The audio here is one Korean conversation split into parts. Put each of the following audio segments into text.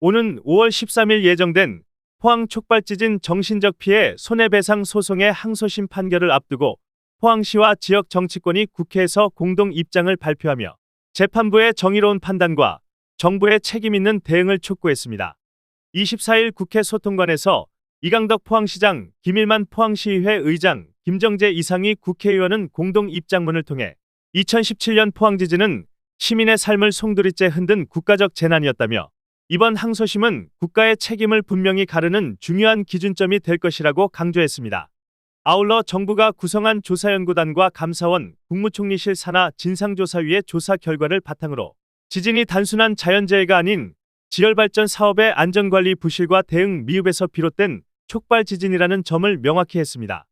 오는 5월 13일 예정된 포항 촉발지진 정신적 피해 손해배상 소송의 항소심 판결을 앞두고 포항시와 지역 정치권이 국회에서 공동 입장을 발표하며 재판부의 정의로운 판단과 정부의 책임 있는 대응을 촉구했습니다. 24일 국회 소통관에서 이강덕 포항시장, 김일만 포항시의회 의장, 김정재 이상희 국회의원은 공동 입장문을 통해 2017년 포항지진은 시민의 삶을 송두리째 흔든 국가적 재난이었다며 이번 항소심은 국가의 책임을 분명히 가르는 중요한 기준점이 될 것이라고 강조했습니다. 아울러 정부가 구성한 조사연구단과 감사원, 국무총리실 산하 진상조사위의 조사 결과를 바탕으로 지진이 단순한 자연재해가 아닌 지열발전 사업의 안전관리 부실과 대응 미흡에서 비롯된 촉발지진이라는 점을 명확히 했습니다.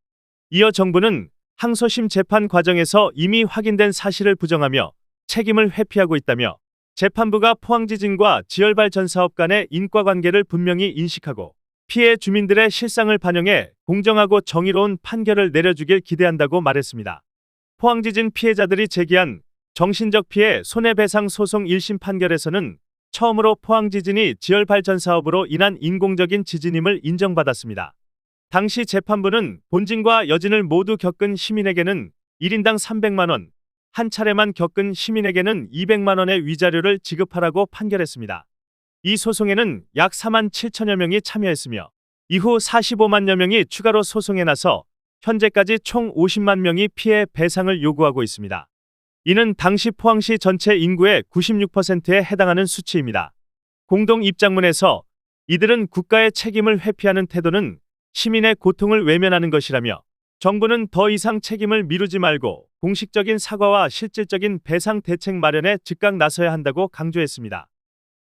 이어 정부는 항소심 재판 과정에서 이미 확인된 사실을 부정하며 책임을 회피하고 있다며 재판부가 포항지진과 지열발전 사업 간의 인과관계를 분명히 인식하고 피해 주민들의 실상을 반영해 공정하고 정의로운 판결을 내려주길 기대한다고 말했습니다. 포항지진 피해자들이 제기한 정신적 피해 손해배상 소송 1심 판결에서는 처음으로 포항지진이 지열발전 사업으로 인한 인공적인 지진임을 인정받았습니다. 당시 재판부는 본진과 여진을 모두 겪은 시민에게는 1인당 300만 원, 한 차례만 겪은 시민에게는 200만 원의 위자료를 지급하라고 판결했습니다. 이 소송에는 약 4만 7천여 명이 참여했으며 이후 45만여 명이 추가로 소송에 나서 현재까지 총 50만 명이 피해 배상을 요구하고 있습니다. 이는 당시 포항시 전체 인구의 96%에 해당하는 수치입니다. 공동 입장문에서 이들은 국가의 책임을 회피하는 태도는 시민의 고통을 외면하는 것이라며 정부는 더 이상 책임을 미루지 말고 공식적인 사과와 실질적인 배상 대책 마련에 즉각 나서야 한다고 강조했습니다.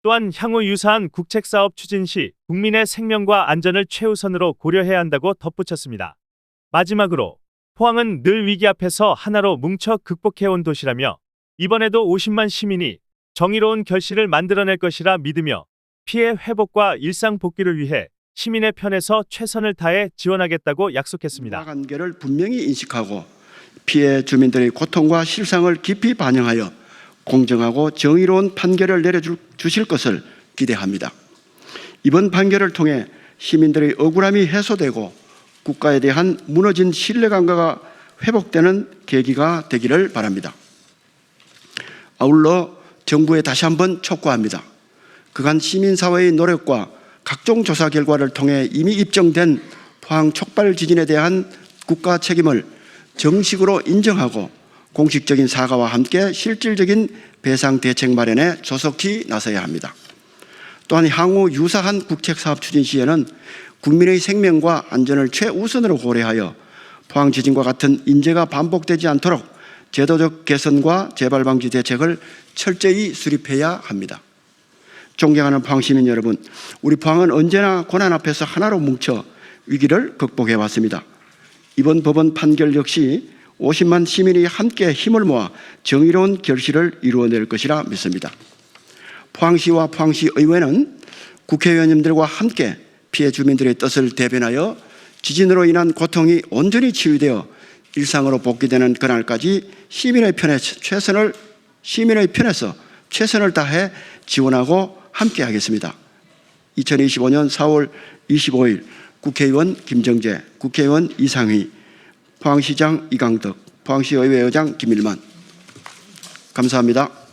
또한 향후 유사한 국책사업 추진 시 국민의 생명과 안전을 최우선으로 고려해야 한다고 덧붙였습니다. 마지막으로 포항은 늘 위기 앞에서 하나로 뭉쳐 극복해온 도시라며 이번에도 50만 시민이 정의로운 결실을 만들어낼 것이라 믿으며 피해 회복과 일상 복귀를 위해 시민의 편에서 최선을 다해 지원하겠다고 약속했습니다. 관계를 분명히 인식하고 피해 주민들의 고통과 실상을 깊이 반영하여 공정하고 정의로운 판결을 내려주실 것을 기대합니다. 이번 판결을 통해 시민들의 억울함이 해소되고 국가에 대한 무너진 신뢰감가 회복되는 계기가 되기를 바랍니다. 아울러 정부에 다시 한번 촉구합니다. 그간 시민사회의 노력과 각종 조사 결과를 통해 이미 입증된 포항 촉발 지진에 대한 국가 책임을 정식으로 인정하고 공식적인 사과와 함께 실질적인 배상 대책 마련에 조속히 나서야 합니다. 또한 향후 유사한 국책사업 추진 시에는 국민의 생명과 안전을 최우선으로 고려하여 포항 지진과 같은 인재가 반복되지 않도록 제도적 개선과 재발 방지 대책을 철저히 수립해야 합니다. 존경하는 포항 시민 여러분, 우리 포항은 언제나 고난 앞에서 하나로 뭉쳐 위기를 극복해 왔습니다. 이번 법원 판결 역시 50만 시민이 함께 힘을 모아 정의로운 결실을 이루어낼 것이라 믿습니다. 포항시와 포항시 의회는 국회의원님들과 함께 피해 주민들의 뜻을 대변하여 지진으로 인한 고통이 온전히 치유되어 일상으로 복귀되는 그날까지 시민의 편에서 최선을 다해 지원하고 함께 하겠습니다. 2025년 4월 25일 국회의원 김정재, 국회의원 이상희, 포항시장 이강덕, 포항시의회 의장 김일만. 감사합니다.